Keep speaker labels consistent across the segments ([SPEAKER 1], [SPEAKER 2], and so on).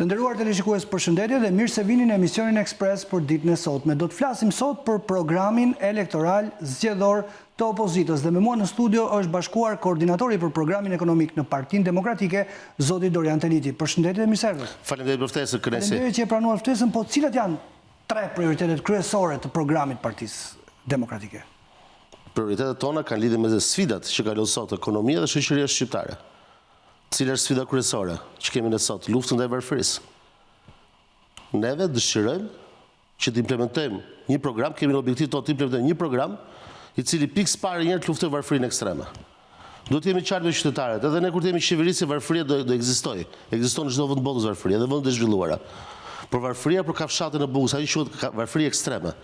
[SPEAKER 1] Të nderuar teleshikues, përshëndetje dhe mirë se vini në emisionin Ekspres për ditën e sotme. Do të flasim sot për programin elektoral zgjedhor të opozitës dhe me mua në studio është bashkuar koordinatori për programin ekonomik në Partinë Demokratike, zoti Dorian Teliti. Përshëndetje dhe mirësevjes.
[SPEAKER 2] Faleminderit për ftesën, kënaqësi.
[SPEAKER 1] Faleminderit që e pranuar ftesën, po cilat janë tre prioritetet kryesore të programit Partisë Demokratike?
[SPEAKER 2] Prioritetet tona kanë lidhje me sfidat që kalon sot ekonomia dhe shoqëria shqiptare. Cila është sfida kryesore që kemi ne sot? Luftën ndaj varfërisë. Neve dëshirojmë që të implementojmë një program, kemi në objektiv të implementojmë një program i cili pikës parë njërë të luftoj varfërinë ekstreme. Do të jemi qartë me qytetarët, edhe ne kur të jemi qeverisë, varfëria do ekzistojë. Ekziston në çdo vend botës varfëria, edhe vendet e zhvilluara. Por varfëria për kafshatën e Bugës, ajo quhet varfëri ekstreme,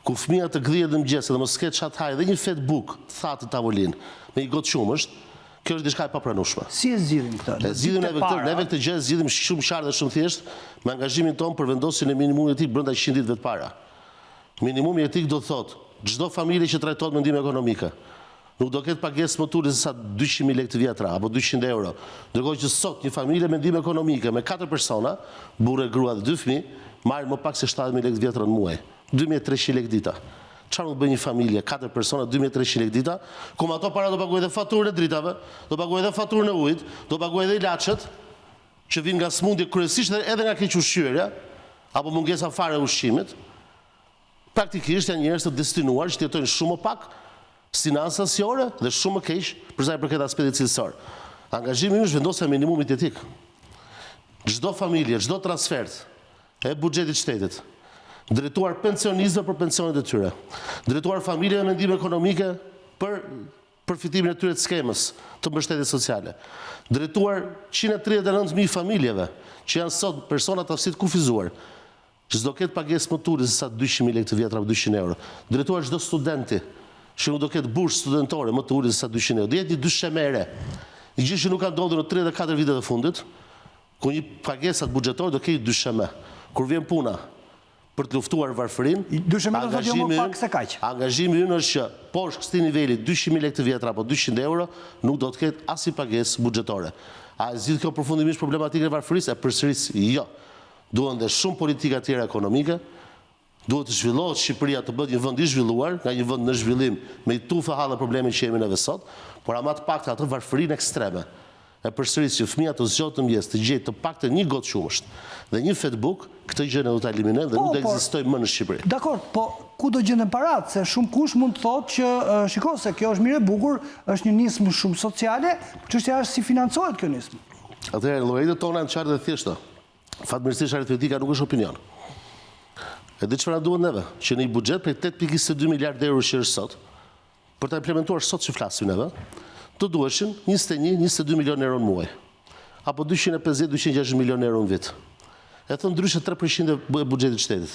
[SPEAKER 2] ku fëmia të gdhihet në mëngjes dhe mos ketë çat haj dhe një fet buk thatë tavolinë me një gotë qumësht. Kjo është diçka e papranueshme.
[SPEAKER 1] Si e zgjidhim këtë?
[SPEAKER 2] E zgjidhim neve këtë gjë, zgjidhim shumë qartë dhe shumë thjesht me angazhimin tonë për vendosjen e minimumit etik brenda 100 ditëve të para. Minimumi etik do thotë çdo familje që trajtohet me ndihmë ekonomike nuk do ketë pagesë më tulli se sa 200.000 lekë të vjetra apo 200 euro. Ndërkohë që sot një familje me ndihmë ekonomike me 4 persona, burrë, grua dhe 2 fëmijë, marrin më pak se 70.000 lekë të vjetra në muaj. 2.300 lekë dita. Çfarë mund bëjë një familje, 4 persona, 2.300 lekë dita, ku me ato para do paguajë edhe faturën e dritave, do paguajë edhe faturën e ujit, do paguajë edhe ilaçet që vijnë nga smundje kryesisht edhe nga keq ushqyerja apo mungesa fare e ushqimit. Praktikisht janë njerëz të destinuar që të jetojnë shumë më pak sinansa ansiore dhe shumë më keq për sa i përket aspektit cilësor. Angazhimi im është vendosja e minimumit etik. Çdo familje, çdo transfert e buxhetit shtetit drejtuar pensionistëve për pensionet e tyre, drejtuar familjeve me ndihmë ekonomike për përfitimin e tyre të skemës të mbështetjes sociale, drejtuar 139.000 familjeve që janë sot persona të aftësit kufizuar, që s'do ketë pagesë më tulli se sa 200.000 lekë të vjetra apo 200 euro, drejtuar çdo studenti që nuk do ketë bursë studentore më tulli se sa 200 euro, do jetë një dysheme e re. Një gjë që nuk ka ndodhur në 34 vitet e fundit, ku një pagesat buxhetore do ketë dysheme. Kur vjen puna për të luftuar varfërinë, angazhimi ynë është që poshtë këtij niveli 200.000 lekë të vjetra apo 200 euro nuk do të ketë asnjë pagesë buxhetore. A zgjidh kjo përfundimisht problematikën e varfërisë? Përsëris jo. Duhen dhe shumë politika tjera ekonomike, duhet të zhvillohet Shqipëria të bëhet një vend i zhvilluar, nga një vend në zhvillim me i tufë hallë problemin që jemi neve sot, por ama të paktë atë varfërinë ekstreme. E përsëris që fëmia të zgjohet të mëngjes të gjejë të paktën një gotë qumësht dhe një fet buk, këtë gjë ne do ta eliminojmë dhe nuk do ekzistojë më në Shqipëri.
[SPEAKER 1] Dakor, po ku do gjenden parat? Se shumë kush mund të thotë që shiko se kjo është mirë e bukur, është një nismë shumë sociale, çështja është si financohet kjo nismë.
[SPEAKER 2] Atëherë llogaritët tona janë qartë dhe thjeshta. Fatmirësisht aritmetika nuk është opinion. E di çfarë duhet neve, që në një buxhet prej 8.22 miliardë euro që është sot, për ta implementuar sot që flasim neve, të duheshin 21-22 milionë euro në muaj, apo 250-260 milionë euro në vit. E thënë ndryshe 3% e buxhetit shtetit.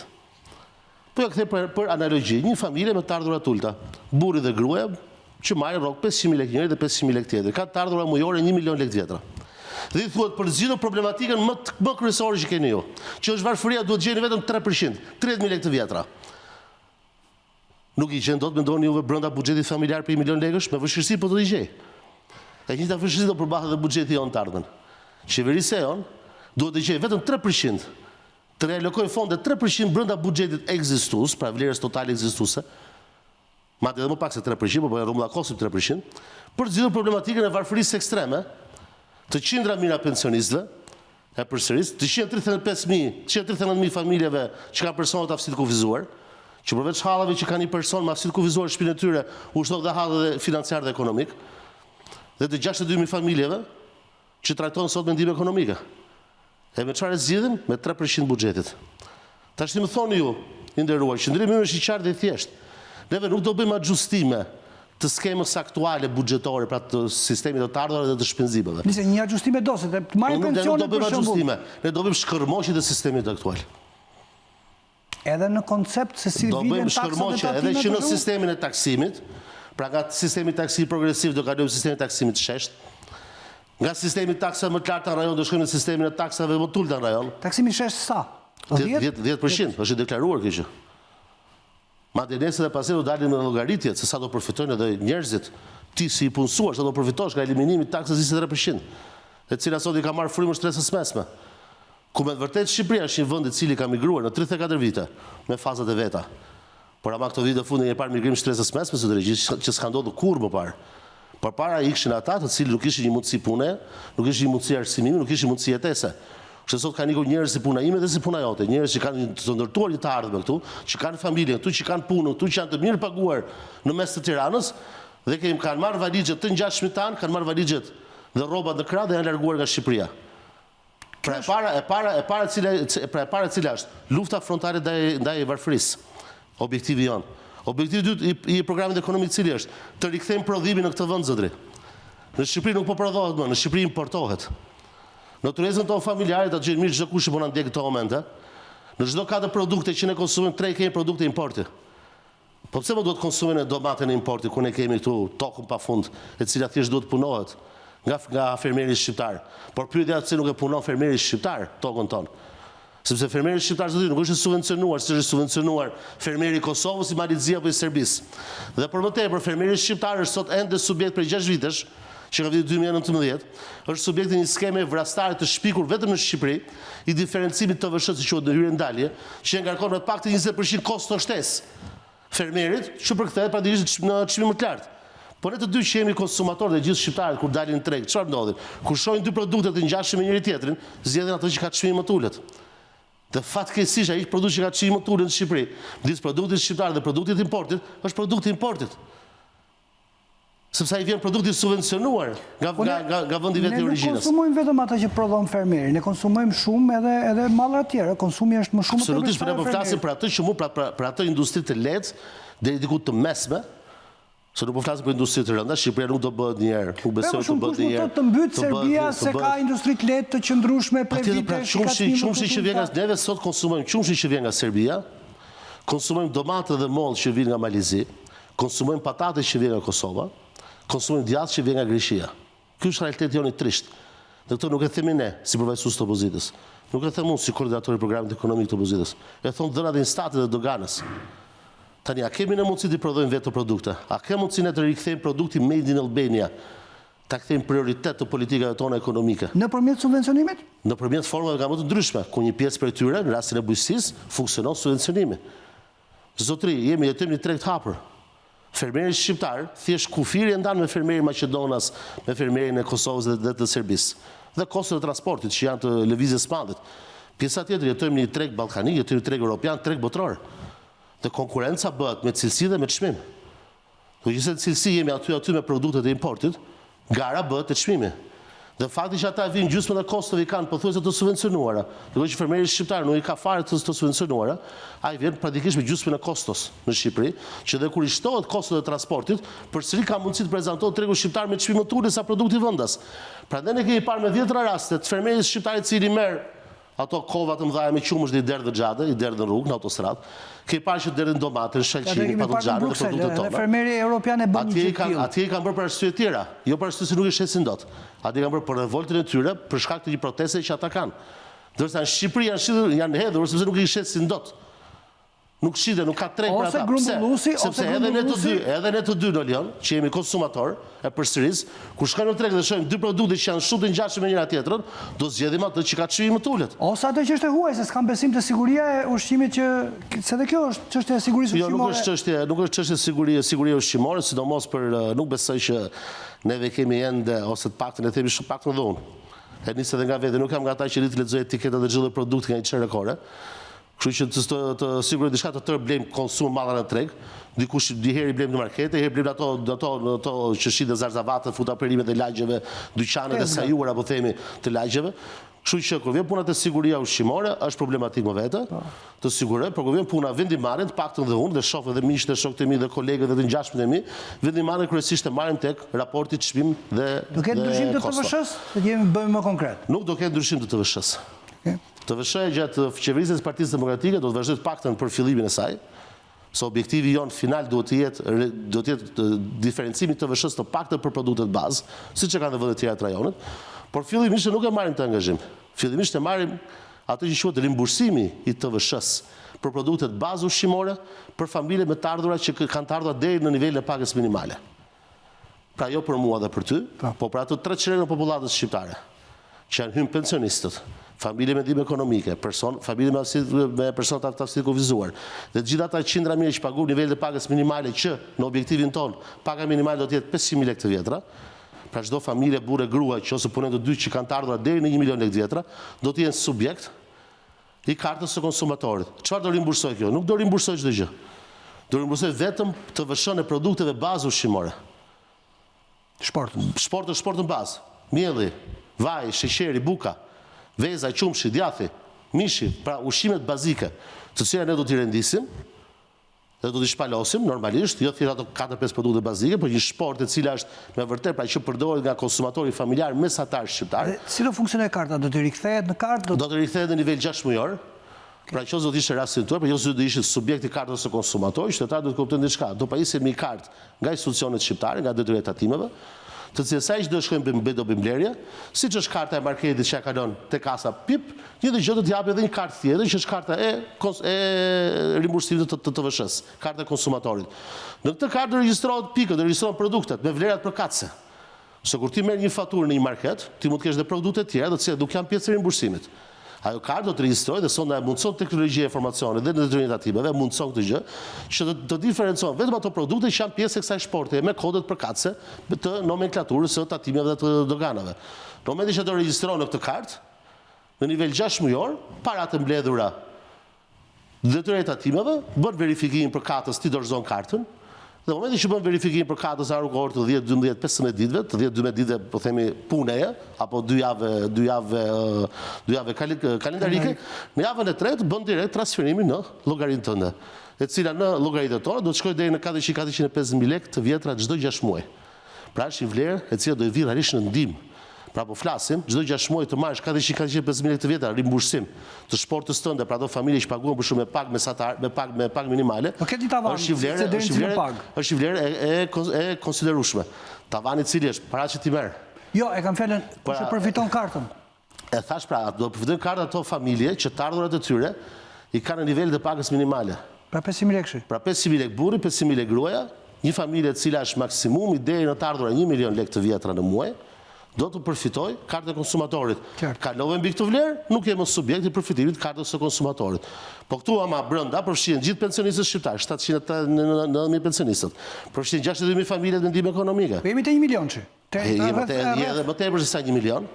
[SPEAKER 2] Po ja kthe për analogji, një familje me të ardhurat ulta, burri dhe gruaja, që marrin rrok 500.000 lekë njëri dhe 500.000 lekë tjetri, ka të ardhurat mujore 1 milion lekë vjetra. Dhe i thuhet për zgjidhur problematikën më kryesore që keni ju, që është varfëria, duhet gjeni vetëm 3%, 30.000 lekë të vjetra. Nuk i gjen dot mendoni juve brenda buxhetit familjar për 1 milion lekësh, me vështirësi po do i gjej. E njëjta vështirësi do përballet edhe buxheti jonë të ardhmen. Qeverisja jonë duhet të gjejë vetëm 3%, të realokojë fonde 3% brenda buxhetit ekzistues, pra vlerës totale ekzistuese, madje edhe më pak se 3%, por po rrumbullakosim 3%, për të zgjidhur problematikën e varfërisë ekstreme të qindra mijëra pensionistëve, e përsëris, të 139.000 familjeve që kanë persona të aftësit kufizuar, që përveç hallave që kanë një person me aftësi të kufizuar në shtëpinë e tyre, ushton dhe hallë financiar dhe ekonomik, dhe të 62.000 familjeve që trajtohen sot me ndihmë ekonomike. E me çfarë zgjidhim? Me 3% buxhetit. Tash më thoni ju, i nderuar, qëndrimi është i qartë dhe i thjeshtë. Neve nuk do bëjmë ajustime të skemës aktuale buxhetore, pra të sistemit të ardhurave dhe të shpenzimeve.
[SPEAKER 1] Nëse një ajustime do se të marrin pensionet për shembull.
[SPEAKER 2] Ne do bëjmë shkërmoqje të sistemit aktual.
[SPEAKER 1] Edhe në koncept se si vjen taksat e tatimit.
[SPEAKER 2] Edhe që në sistemin e taksimit, pra nga sistemi taksi progresiv do kalojmë sistemin e taksimit shesht, nga sistemi taksave më të larta në rajon do shkojmë në sistemin e taksave më të ulta në rajon.
[SPEAKER 1] Taksimi shesht sa?
[SPEAKER 2] 10%, është deklaruar kjo gjë. Madje nesër dhe pastaj do dalin në llogaritjet se sa do përfitojnë edhe njerëzit, ti si i punësuar, sa do përfitosh nga eliminimi i taksës 23%, e cila sot i ka marrë frymën shtresës mesme. Ku me të vërtet Shqipëria është një vend i cili ka migruar në 34 vite me fazat e veta. Por ama këto vite fundit një parë migrim shtresës mesme së drejtë që s'ka ndodhur kurrë më parë. Përpara ikshin ata të cilët nuk kishin një mundësi pune, nuk kishin një mundësi arsimimi, nuk kishin mundësi jetese. Kështu sot kanë ikur njerëz si puna ime dhe si puna jote, njerëz që kanë të ndërtuar një të ardhme këtu, që kanë familje këtu, që kanë punë këtu, që janë të mirë paguar në mes të Tiranës dhe kanë marrë valixhet të ngjashmit tan, kanë marrë valixhet dhe rrobat në krah dhe janë larguar nga Shqipëria. E para cila është lufta frontale ndaj varfërisë. Objektivi jon. Objektivi dytë i programit ekonomik cili është të rikthejmë prodhimin në këtë vend zotri. Në Shqipëri nuk po prodhohet më, në Shqipëri importohet. Në turizmin tonë familjarë ta gjejnë mirë çdo kush që po na ndjek këto momente. Në çdo katër produkte që ne konsumojmë 3 kemi produkte importi. Po pse më duhet konsumojnë domaten e importi ku ne kemi këtu tokën pafund, e cila thjesht duhet punohet nga fermeri shqiptar. Por pyetja pse nuk e punon fermeri shqiptar tokën tonë. Sepse fermeri shqiptar nuk është subvencionuar, si është subvencionuar fermeri i Kosovës, i Malizia apo i Serbisë. Dhe për më tepër fermeri shqiptar është sot ende subjekt për 6 vitesh, që ka vitin 2019, është subjekti një skeme vrastare të shpikur vetëm në Shqipëri, i diferencimit të vëshët si quhet në hyrje ndalje, që ngarkon me pak të 20% kosto shtesë fermerit, që përkthehet praktikisht në çmim më të lartë. Po ne të dy që jemi konsumatorë dhe gjithë shqiptarët kur dalin në treg, çfarë ndodhin? Kur shohin dy produkte të ngjashme me njëri tjetrin, zgjedhin ato që ka çmim më të ulët. Dhe fatkeqësisht ai produkt që ka çmim më të ulët në Shqipëri, midis produktit shqiptar dhe produktit importit, është produkti importit. Sepse ai vjen produkti subvencionuar nga vendi vetë i origjinës.
[SPEAKER 1] Ne nuk konsumojmë vetëm ato që prodhon fermeri, ne konsumojmë shumë edhe mallra të tjera. Konsumi është më shumë.
[SPEAKER 2] Absolutisht, ne po flasim për atë që për atë industri të lehtë deri diku të mesme. Se nuk po flasim për industri të rënda, Shqipëria nuk do bëhet një herë, nuk besoj të bëhet një herë.
[SPEAKER 1] Të mbyt Serbia se ka industri të lehtë të qëndrueshme prej vitesh.
[SPEAKER 2] Qumshi që vjen nga neve sot konsumojmë qumshi që vjen nga Serbia, konsumojmë domate dhe mollë që vjen nga Malizi, konsumojmë patate që vjen nga Kosova, konsumojmë djathë që vjen nga Greqia. Ky është realiteti jonë i trisht. Dhe këto nuk e themi ne si përfaqësues të opozitës. Nuk e them unë si koordinator i programit ekonomik të opozitës. E thon dhënat e instatit dhe doganës. Tani, a kemi në mundësi të prodhojmë vetë produkte? A kemi mundësi ne të rikthejmë produkti made in Albania? Ta kthejmë prioritet të politikave tona ekonomike?
[SPEAKER 1] Nëpërmjet subvencionimit?
[SPEAKER 2] Nëpërmjet formave nga më të ndryshme, ku një pjesë prej tyre, në rastin e bujqësisë, funksionon subvencionimi. Zotri, jetojmë një treg të hapur. Fermeri shqiptar, thjesht kufiri e ndan me fermerin Maqedonas, me fermerin e Kosovës dhe të Serbisë. Dhe kostot e transportit që janë të lëvizjes së madit. Pjesa tjetër, jetojmë një treg ballkanik, jetojmë një treg europian, treg botror. Dhe konkurenca bëhet me cilësi dhe me çmim. Do gjithsesi cilësi jemi aty me produktet e importit, gara bëhet te çmimi. Dhe fakti që ata vinë gjysmën e kostove i kanë pothuajse të subvencionuara, ndërkohë që fermeri shqiptar nuk i ka fare të subvencionuara, ai vjen praktikisht me gjysmën e kostos në Shqipëri, që dhe kur i shtohet kostot e transportit, përsëri ka mundësi të prezantohet tregu shqiptar me çmim më të ulët sa produkti vendas. Prandaj ne kemi parë me 10 raste të fermerit shqiptar i cili merr ato kova të mëdha me qumësh dhe i derdhë xhade, i derdhë në rrugë, në autostradë. Kemi parë që derdhin domate, shëlqini, patuxhane dhe produktet tona.
[SPEAKER 1] Fermeri europian e bën një gjë tillë.
[SPEAKER 2] Atje i kanë bërë për arsye të tjera, jo për arsye se nuk i shesin dot. Atje kanë bërë për revoltën e tyre, për shkak të një proteste që ata kanë. Ndërsa në Shqipëri janë hedhur sepse nuk i shesin dot. Nuk shite, nuk ka treg për ata. Sepse edhe ne të dy në Lion, që jemi konsumator e përsërisë, kur shkojmë në treg dhe shohim dy produkte që janë shumë të ngjashme me njëra tjetrën, do zgjedhim atë që ka çmim më të ulët.
[SPEAKER 1] Ose atë që është e huaj, se s'kam besim te siguria e ushqimit që se edhe kjo është çështja e sigurisë ushqimore.
[SPEAKER 2] Jo, nuk është çështje sigurie ushqimore, sidomos për nuk besoj që neve kemi ende ose të paktën e themi shumë paktën dhe unë. E nis edhe nga vetë, nuk kam nga ata që rit lexoj etiketat e çdo produkti nga një çerë kore. Kështu që të sigurisht diçka të tërë blejmë konsum mallra në treg, dikush diherë i blejmë në markete, herë blejmë ato që shiten zarzavatë, futa perimet e lagjeve, dyqanet e sajuara apo themi të lagjeve. Kështu që kur vjen puna te siguria ushqimore, është problematik më vete, të siguroj, por kur vjen puna vendimarrje, të paktën dhe unë, dhe shoh edhe miqtë e shokët e mi dhe kolegët dhe të ngjashmët e mi, vendimarrjen kryesisht e marrim tek raporti çmim dhe
[SPEAKER 1] do ketë ndryshim të TVSH-s? Do jemi bëjmë më konkret.
[SPEAKER 2] Nuk do ketë ndryshim të TVSH-s. TVSH-ja gjatë qeverisjes së Partisë Demokratike do të vazhdojë të paktën për fillimin e saj, se objektivi jon final duhet të jetë diferencimi i TVSH-s të paktën për produktet bazë, siç e kanë vendet tjera të rajonit, por fillimisht nuk e marrim të angazhim. Fillimisht e marrim atë që quhet rimbursimi i TVSH-s për produktet bazë ushqimore për familje me të ardhurat që kanë të ardhurat deri në nivelin e pagës minimale. Pra jo për mua dhe për ty, po për ato 3 çerëra në popullatës shqiptare. që janë hymë pensionistët, familje me ndihmë ekonomike, familje me persona të aftësi kufizuar, dhe të gjitha ata qindra mijë që paguajnë nivelin e pagës minimale që në objektivin ton paga minimale do të jetë 500.000 lekë të vjetra. Pra çdo familje burrë gruaj që ose punojnë të dy që kanë të ardhura deri në 1 milion lekë të vjetra, do të jenë subjekt i kartës së konsumatorit. Çfarë do rimbursoj kjo? Nuk do rimbursoj çdo gjë. Do rimbursoj vetëm të vëshën e produkteve bazë ushqimore. Shportën bazë. Mielli, vaj, sheqeri, buka, veza, qumshi, djathi, mishi, pra ushqimet bazike, të cilat ne do t'i rendisim dhe do t'i shpalosim normalisht, jo thjesht ato 4-5 produkte bazike, por një shport e cila është me vërtet pra që përdoret nga konsumatori familjar mesatar shqiptar.
[SPEAKER 1] Si do funksionoj karta? Do të rikthehet në kartë?
[SPEAKER 2] Do të rikthehet në nivel 6 mujor. Pra që do të ishte rastin tuaj, por jo do të ishte subjekti kartës së konsumatori, qytetari do të kuptojnë diçka. Do pajisemi një kartë nga institucionet shqiptare, nga detyrat e tatimeve, të cilës sa që do shkojmë me do bimblerje, siç është karta e marketit që ja kalon te kasa pip, një gjë do të japë edhe një kartë tjetër që është karta e rimbursimit të TVSH-s, karta e konsumatorit. Në këtë kartë do regjistrohet pikët, do regjistrohen produktet me vlerat përkatëse. Se kur ti merr një faturë në një market, ti mund të kesh edhe produkte të tjera, të cilat nuk janë pjesë e rimbursimit. Ajo kartë do të regjistrojë dhe sonda e mundson teknologjia e informacionit dhe në detyrimin e tatimeve mundson këtë gjë që të diferencon vetëm ato produkte që janë pjesë e kësaj shporti me kodet përkatëse të nomenklaturës së tatimeve dhe të doganave. Në momentin që do regjistrohen në këtë kartë, në nivel 6 mujor, para të mbledhura detyrat e tatimeve, bën verifikimin për katës, ti dorëzon kartën. Dhe në momentin që bën verifikim për katës arrugor të 10, 12, 15 ditëve, të 10-12 ditëve, po themi puneje, apo 2 javë kalendarike, në javën e tretë bën direkt transferimin në llogarinë tënde, e cila në llogaritë tona do të shkojë deri në 450.000 lekë të vjetra çdo 6 muaj. Pra është një vlerë e cila do i vi realisht në ndihmë. Pra po flasim, çdo 6 muaj të marrësh 450.000 lekë të vjetra rimbursim të shportës tënde për ato familje që paguajnë për shumë me pagë mesatar, me pagë minimale. Është një vlerë e konsiderueshme. Tavani i cili është para që ti merr.
[SPEAKER 1] Jo, e kam fjalën që përfiton kartën.
[SPEAKER 2] E thash pra, do përfitojnë kartën ato familje që të ardhurat e tyre i kanë në nivelet e pagës minimale.
[SPEAKER 1] Pra 500.000 lekë.
[SPEAKER 2] Pra 500.000 lekë burri, 500.000 lekë gruaja, një familje e cila është maksimumi deri në të ardhurat 1 milion lekë të vjetra në muaj, do të përfitoj kartë e konsumatorit. Kalove mbi këtë vlerë, nuk jemi subjekt i përfitimit kartës së konsumatorit. Po këtu ama brenda përfshihen gjithë pensionistët shqiptar, 790.000 pensionistët. Përfshihen 62.000 familje me ndihmë ekonomike.
[SPEAKER 1] Po jemi te 1 milion që.
[SPEAKER 2] Jemi edhe më tepër se sa 1 milion,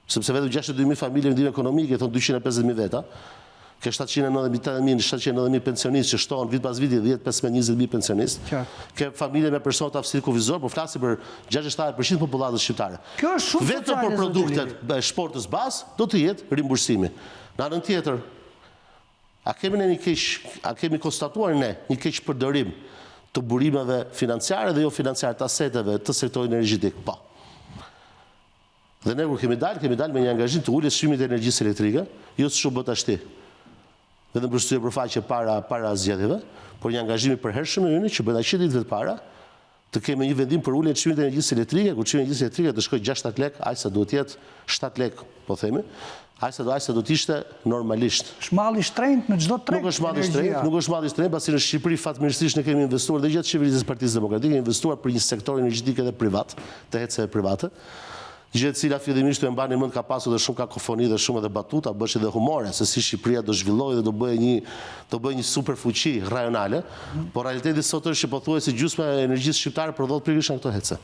[SPEAKER 2] sepse vetëm 62.000 familje me ndihmë ekonomike, thon 250.000 veta. Ke 790.000 pensionistë që shtohen vit pas viti 10-15-20.000 pensionistë. Ke familje me persona të aftësi kufizor, po flasim për 67% popullatës shqiptare.
[SPEAKER 1] Kjo është shumë
[SPEAKER 2] vetëm për produktet e shportës bazë do të jetë rimbursimi. Në anën tjetër, a kemi konstatuar ne një keq përdorim të burimeve financiare dhe jo financiare të aseteve të sektorit energjetik? Po. Dhe ne kur kemi dalë me një angazhim të uljes çmimit të energjisë elektrike, jo shumë bë tashti. Vetëm për shtyje përfaqe para zgjedhjeve, por një angazhim i përhershëm i ynë që bëhet aq ditë para të kemi një vendim për uljen e çmimit të energjisë elektrike, ku çmimi i energjisë elektrike të shkojë 6-7 lekë, aq sa duhet jetë 7 lekë, po themi. Aq sa do të ishte normalisht.
[SPEAKER 1] Shmalli shtrenjtë në çdo treg.
[SPEAKER 2] Nuk është malli shtrenjtë, pasi në Shqipëri fatmirësisht ne kemi investuar dhe gjatë qeverisë së Partisë Demokratike, investuar për një sektor energjetik edhe privat, të ecëve private. Gjë e cila fillimisht e mbani mend ka pasur dhe shumë kakofoni dhe shumë edhe batuta, bësh edhe humore se si Shqipëria do zhvillojë dhe do bëjë një superfuqi rajonale, por realiteti sot është që pothuajse gjysma e energjisë shqiptare prodhohet pikërisht nga këto hece.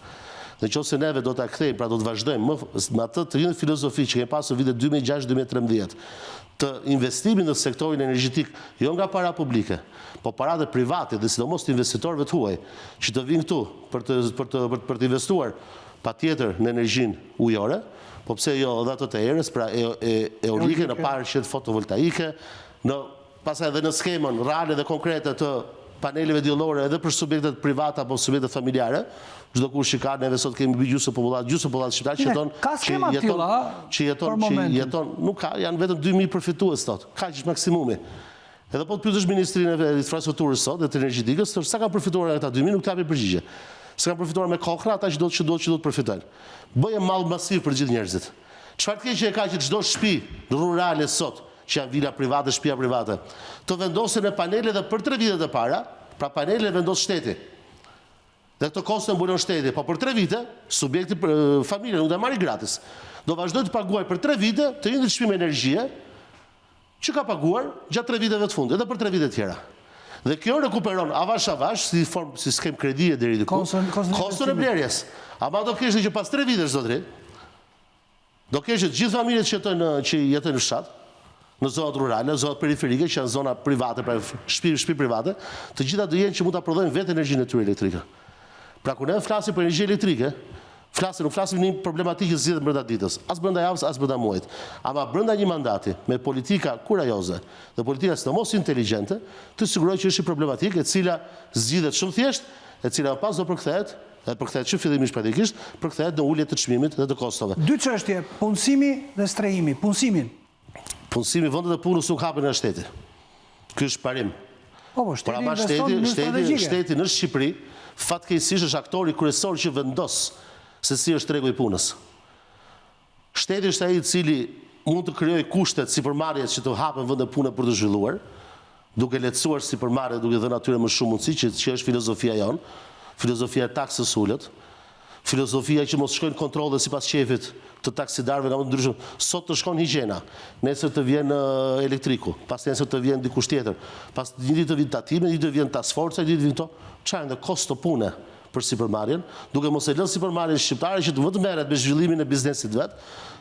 [SPEAKER 2] Dhe nëse neve do ta kthejmë, pra do të vazhdojmë me atë të rinë filozofi që kemi pasur vitet 2006-2013 të investimit në sektorin energjetik, jo nga para publike, po paratë private dhe sidomos të investitorëve të huaj, që të vinë këtu për të investuar patjetër në energjinë ujore, po pse jo edhe ato të erës, pra eolike në parqet fotovoltaike, pastaj edhe në skemën reale dhe konkrete të paneleve diellore edhe për subjektet private apo subjektet familjare. Çdo kush që ka, neve sot kemi mbi gjysmë popullat shqiptar që jeton, nuk ka, janë vetëm 2.000 përfitues sot. Kaq është maksimumi. Edhe po të pyetësh ministrinë e infrastrukturës sot dhe të energjetikës, sa kanë përfituar ata 2.000, nuk japin përgjigje. S'kan përfituar me kokra ata që do të përfitojnë. Bëje mall masiv për gjithë njerëzit. Çfarë të keqe ka që çdo shtëpi rurale sot, që janë vila private, shtëpia private, të vendosen me panele dhe për 3 vitet e para, pra panele vendos shteti. Dhe këto kosto mbulon shteti, po për 3 vite, subjekti familje nuk do marrë gratis. Do vazhdoj të paguaj për 3 vite të njëjtin çmim energjie që ka paguar gjatë 3 viteve të fundit, edhe për 3 vite tjera. Dhe kjo rekuperon avash si skem kredie deri diku, koston e blerjes. Ama do kishte që pas 3 vitesh zotri, do kishte të gjithë familjet që jetojnë në fshat, në zonat rurale, në zonat periferike, që janë zona private, pra shtëpi private, të gjitha do jenë që mund ta prodhojnë vetë energjinë e tyre elektrike. Pra kur ne flasim për energji elektrike, nuk flasim një problematikë zgjidhet brenda ditës, as brenda javës, as brenda muajit. Ama brenda një mandati me politika kurajoze dhe politika sidomos inteligjente, të siguroj që është një problematikë e cila zgjidhet shumë thjesht, e cila pas do përkthehet, që fillimisht praktikisht, përkthehet në ulje të çmimit dhe të kostove.
[SPEAKER 1] Dy çështje, punësimi dhe strehimi.
[SPEAKER 2] Punësimi vendet e punës nuk hapen nga shteti. Ky është parim.
[SPEAKER 1] Po,
[SPEAKER 2] shteti në Shqipëri fatkeqësisht është aktori kryesor që vendos se si është tregu i punës. Shteti është ai i cili mund të krijojë kushtet sipërmarrjes që të hapen vende pune për të zhvilluar, duke lehtësuar sipërmarrjet, duke dhënë atyre më shumë mundësi, që është filozofia jonë, filozofia e taksës ulët, filozofia që mos shkojnë kontrolle sipas shefit të taksidarëve nga më të ndryshëm. Sot të shkon higjiena, nesër të vjen elektriku, pas nesër të vjen dikush tjetër, pas një ditë të vjen tatime, një ditë të vjen task force, një ditë të vjen to, çfarë në kosto pune për sipërmarrjen, duke mos e lënë sipërmarrjen shqiptare që të vetë merret me zhvillimin e biznesit vet,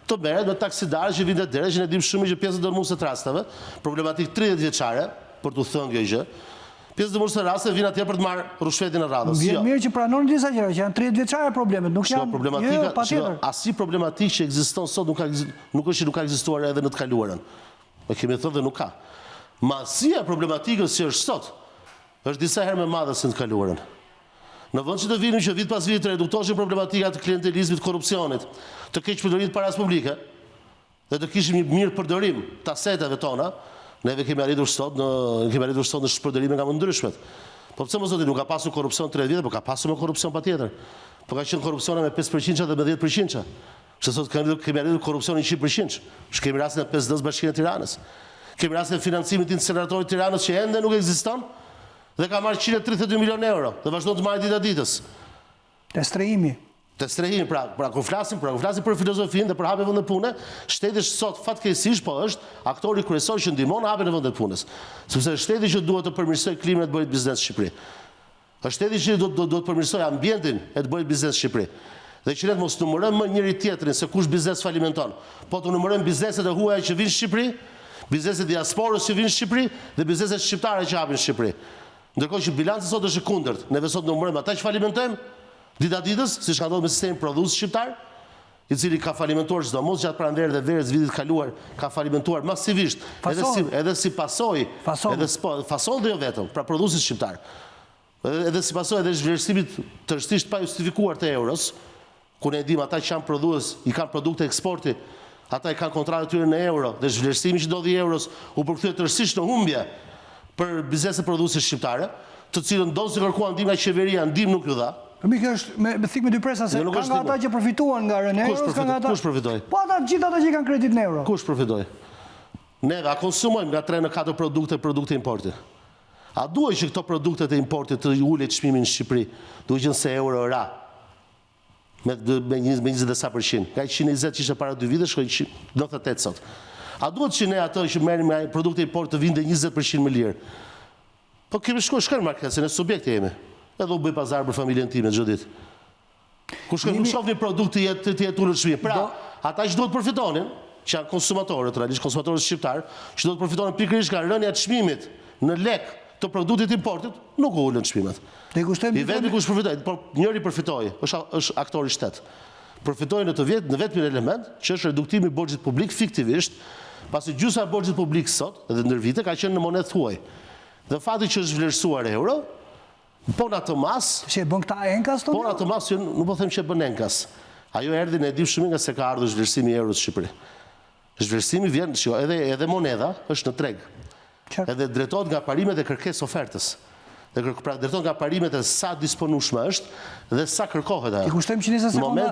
[SPEAKER 2] të merret me taksidarë që vinë deri që ne dim shumë që pjesë do mos të rasteve, problematik 30 vjeçare, për t'u thënë kjo gjë. Pjesë të mos të raste vinë atje për të marrë rushvetin e radhës.
[SPEAKER 1] Vjen mirë që pranoni disa gjëra që janë 30 vjeçare problemet, nuk janë patjetër.
[SPEAKER 2] Asnjë problematikë që ekziston sot nuk është që nuk ka ekzistuar edhe në të kaluarën. Ne kemi thënë dhe nuk ka. Masia problematikës që është sot është disa herë më e madhe se në të kaluarën. Në vend që të vinim që vit pas viti të reduktoheshin problematika të klientelizmit, korrupsionit, të keqpërdorimit të paras publike, dhe të kishim një mirë përdorim të aseteve tona, neve kemi arritur sot në shpërderime nga më ndryshmet. Po pse mos zoti nuk ka pasur korrupsion 30 vite, po ka pasur me korrupsion patjetër. Po ka qenë korrupsione me 5% dhe me 10%. Që sot kemi arritur korrupsionin 100%. Kemi rastin e 5D-s Bashkinë e Tiranës. Kemi rastin e financimit të inceneratorit të Tiranës që ende nuk ekziston dhe ka marrë 132 milion euro dhe vazhdon të marrë ditës.
[SPEAKER 1] Te strehimi,
[SPEAKER 2] pra kur flasim për filozofinë dhe për hapjen e vendeve pune, shteti sot fatkeqësisht po është aktori kryesor që ndihmon hapjen e vendeve punës. Sepse shteti që duhet të përmirësojë klimën e të bëjë biznes në Shqipëri. Është shteti që duhet të përmirësojë ambientin e të bëjë biznes në Shqipëri. Dhe që ne mos numërojmë më njëri tjetrin se kush biznes falimenton, po të numërojmë bizneset e huaja që vinë në Shqipëri, bizneset e diasporës që vinë në Shqipëri dhe bizneset shqiptare që hapin në Shqipëri. Ndërkohë që bilanci sot është i kundërt. Neve sot numërojmë ata që falimentojmë dita ditës, siç ka ndodhur me sistemin prodhues shqiptar, i cili ka falimentuar çdomos gjatë pranverës dhe verës vitit kaluar, ka falimentuar masivisht, edhe si pasojë, edhe fasol dhe jo vetëm, pra prodhuesit shqiptar. Edhe si pasojë edhe zhvlerësimit tërësisht pa justifikuar të euros, ku ne dim ata që janë prodhues, i kanë produkte eksporti, ata i kanë kontratë tyre në euro, dhe zhvlerësimi që ndodhi euros u përkthye tërësisht në humbje për bizneset prodhuese shqiptare, të cilën do të kërkuan ndihmë nga qeveria, ndihmë nuk ju dha.
[SPEAKER 1] Mikë është me thik me dy presa se ka nga ata që përfituan nga rënë euro, ka nga ata.
[SPEAKER 2] Kush përfitoi?
[SPEAKER 1] Po ata gjithë ata që kanë kredit në euro.
[SPEAKER 2] Kush përfitoi? Neve a konsumojmë nga 3 në 4 produkte importi. A duhet që këto produktet e importit të ulet çmimin në Shqipëri, duhet qenë se euro ra me 20 sa %. Nga 120 që ishte para 2 vite shkoi 98 sot. A duhet që ne ato që merrim me produkte import të vinte 20% më lirë? Po kemi shkojnë marketin, ne subjekti jemi. Edhe u bëj pazar për familjen time çdo ditë. Kur shkojnë nuk shohin produkt të jetë ulur çmimi. Pra, ata që duhet përfitonin, që janë konsumatorët, realisht konsumatorët shqiptar, që duhet përfitonin pikërisht nga rënja e çmimit në lek të produktit importit, nuk u ulën çmimet. I vetmi kush përfitoi, por njëri përfitoi, është aktori shtet. Përfitoi në vetmin element që është reduktimi i borxhit publik fiktivisht, pasi gjysma e borxhit publik sot, edhe ndër vite, ka qenë në monedë thuaj. Dhe fakti që është vlerësuar euro, po në atë mas...
[SPEAKER 1] Që e bën këta enkas të?
[SPEAKER 2] Po në atë mas, nuk po them që e bën enkas. Ajo erdhi në dim shumë nga se ka ardhur zhvlerësimi i euros në Shqipëri. Zhvlerësimi vjen, edhe moneda është në treg. Edhe drejtohet nga parimet e kërkesë ofertës. Pra drejtohet nga parimet e sa disponueshme është dhe sa kërkohet ajo.
[SPEAKER 1] I kushtojmë që 20 sekonda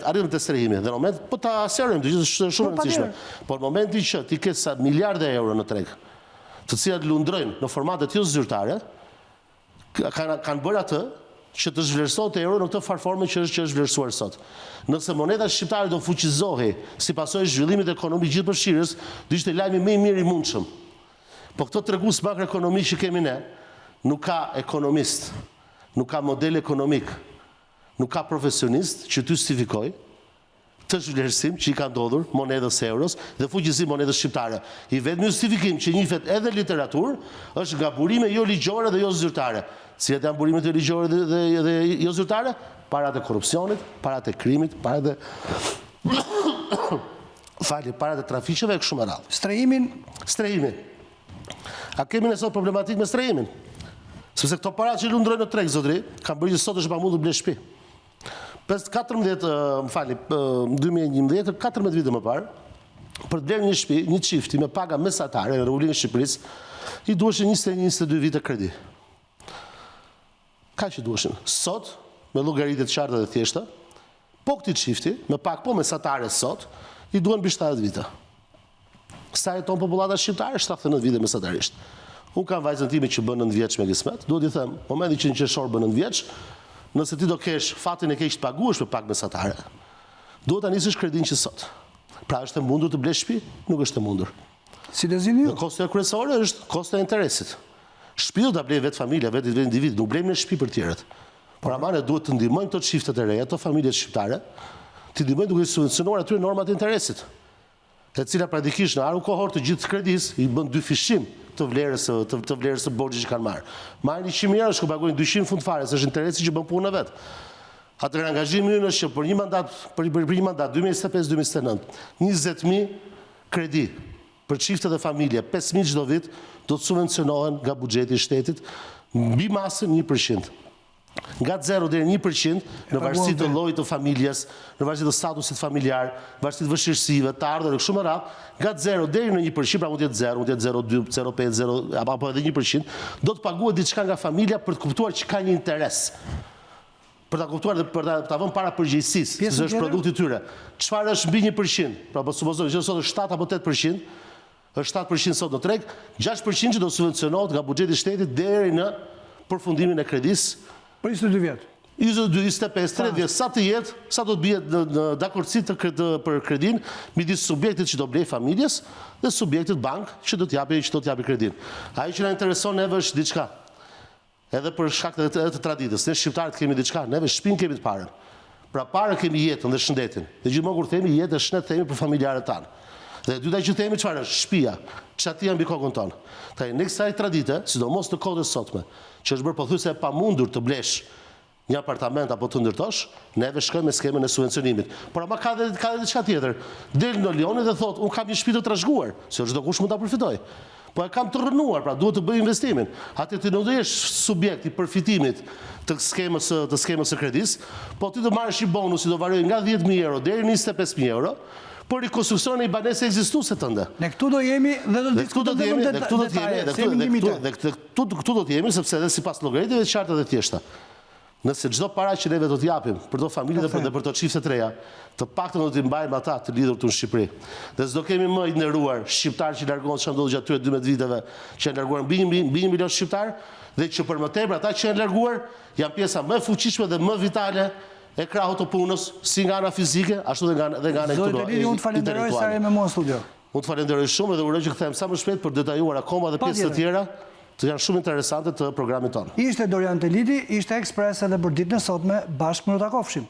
[SPEAKER 2] arritëm të strehimi. Dhe në moment, po ta serojmë, të gjithë është shumë rëndësishme. Por në momentin që ti ke sa miliardë euro në treg, të cilat lundrojnë në formate të jo zyrtare, kanë bërë atë që të zhvlerësohet euro në këtë farforme që është vlerësuar sot. Nëse moneda shqiptare do fuqizohej si pasojë e zhvillimit ekonomik gjithëpërfshirës, do ishte lajmi më i mirë i mundshëm. Po këto tregues makroekonomik që kemi ne, nuk ka ekonomist, nuk ka model ekonomik, nuk ka profesionist që të justifikoj të zhvlerësim që i ka ndodhur monedës euros dhe fuqizim monedës shqiptare. I vetmi justifikim që njihet edhe literaturë është nga burime jo ligjore dhe jo zyrtare. Cilat janë burimet e ligjore dhe jo zyrtare? Parat e korrupsionit, parat e krimit, parat e parat e trafiqeve e kështu me radhë. Strehimi. A kemi ne sot problematik me strehimin? Sepse këto parat që lundrojnë në treg, zotëri, kanë bërë që sot është pamundur ble shtëpi. 2011, 14 vite më parë, për të blerë një shtëpi, një çifti me paga mesatare në rregullin e Shqipërisë, i duheshin 21-22 vite kredi. Ka që duheshin. Sot, me llogaritë të qarta dhe thjeshta, po këtij çifti, me pagë po mesatare sot, i duhen mbi 70 vite. Sa jeton popullata shqiptare? 79 vite mesatarisht. Unë kam vajzën time që bën 9 vjeç me kismet, duhet i them, momenti që në qershor bën 9 vjeç, nëse ti do kesh fatin e keq të paguash për pagë mesatare, duhet ta nisësh kredin që sot. Pra është e mundur të blesh shtëpi? Nuk është e mundur.
[SPEAKER 1] Si dëzini ju?
[SPEAKER 2] Dhe kosto kryesore është kosto e interesit. Shtëpi do ta blej vetë familja, vetë individ, nuk blejmë në shtëpi për tjerët. Por amane duhet të ndihmojmë këto çiftet e reja, këto familjet shqiptare, të ndihmojmë duke subvencionuar atyre normat e interesit, e cila praktikisht në arun kohor të gjithë kredis i bën 2 fishim të vlerës së borxhit që kanë marrë. Marrin 100.000 euro, shkopagojnë 200 fund fare, se është interesi që bën punën vet. Atëherë angazhimi ynë është që për një mandat 2025-2029, 20.000 kredi për çiftet dhe familje, 5.000 çdo vit, do të subvencionohen nga buxheti i shtetit mbi masën 1%. Nga 0 deri 1% në varësi të llojit të familjes, në varësi të statusit familjar, në varësi të vështirësive, të ardhurave kështu me radhë, nga 0 deri në 1%, pra mund të jetë 0, mund të jetë 0,2, 0,5, 0 apo edhe 1%, do të paguhet diçka nga familja për të kuptuar që ka një interes. Për ta kuptuar dhe për ta vënë para përgjegjësisë, se është produkti i tyre. Çfarë është mbi 1%? Pra po supozojmë që sot është 7 apo 8%, është 7% sot në treg, 6% që do subvencionohet nga buxheti i shtetit deri në përfundimin e kredisë.
[SPEAKER 1] Për 22 vjetë?
[SPEAKER 2] 22, 25, 30 vjetë, sa të jetë, sa do të bie në dakordësi për kredin, midis subjektit që do blej familjes dhe subjektit bank që do t'japi kredin. Ajo që na intereson neve është diçka. Edhe për shkak të traditës. Ne shqiptarët kemi diçka, neve shtëpinë kemi të parën. Pra parën kemi jetën dhe shëndetin. Dhe gjithmonë kur themi jetë dhe shëndet themi për familjarët tanë. Dhe e dyta që themi çfarë është? Shtëpia. Çatia mbi kokën tonë. Në kësaj tradite, sidomos në kohën e sotme, që është bërë pothuajse e pamundur të blesh një apartament apo të ndërtosh, neve shkojmë me skemën e subvencionimit. Por ama ka dhe diçka tjetër. Del në Lioni dhe thotë, unë kam një shtëpi të trashëguar, se çdo kush mund ta përfitojë. Po e kam të rënuar, pra duhet të bëj investimin. Atë ti nuk do jesh subjekt i përfitimit të skemës së kredis, po ti do marrësh një bonus që do varojë nga 10.000 euro deri në 25.000 euro, për rikonstruksion e i banese ekzistuese tënde.
[SPEAKER 1] Ne këtu do jemi dhe do diskutojmë
[SPEAKER 2] dhe këtu do të jemi, sepse edhe sipas llogaritëve të qarta dhe thjeshta. Nëse çdo para që neve do t'japim për to familje dhe për to çifte të reja, të paktën do t'i mbajmë ata të lidhur këtu në Shqipëri. Dhe s'do kemi më i nderuar shqiptar që largohen çka ndodhi gjatë 12 viteve, që janë larguar mbi 1 milion shqiptar, dhe që për më tepër ata që janë larguar janë pjesa më e fuqishme dhe më vitale e krahut të punës, si nga ana fizike, ashtu dhe nga ana
[SPEAKER 1] intelektuale. Unë të falenderoj sa e me mua në studio.
[SPEAKER 2] Unë të falenderoj shumë dhe uroj që kthehem sa më shpejt për detajuar akoma dhe pjesë të tjera të janë shumë interesante të programit tonë.
[SPEAKER 1] Ishte Dorian Teliti, ishte Ekspres edhe për ditën e sotme, bashkë më do takofshim.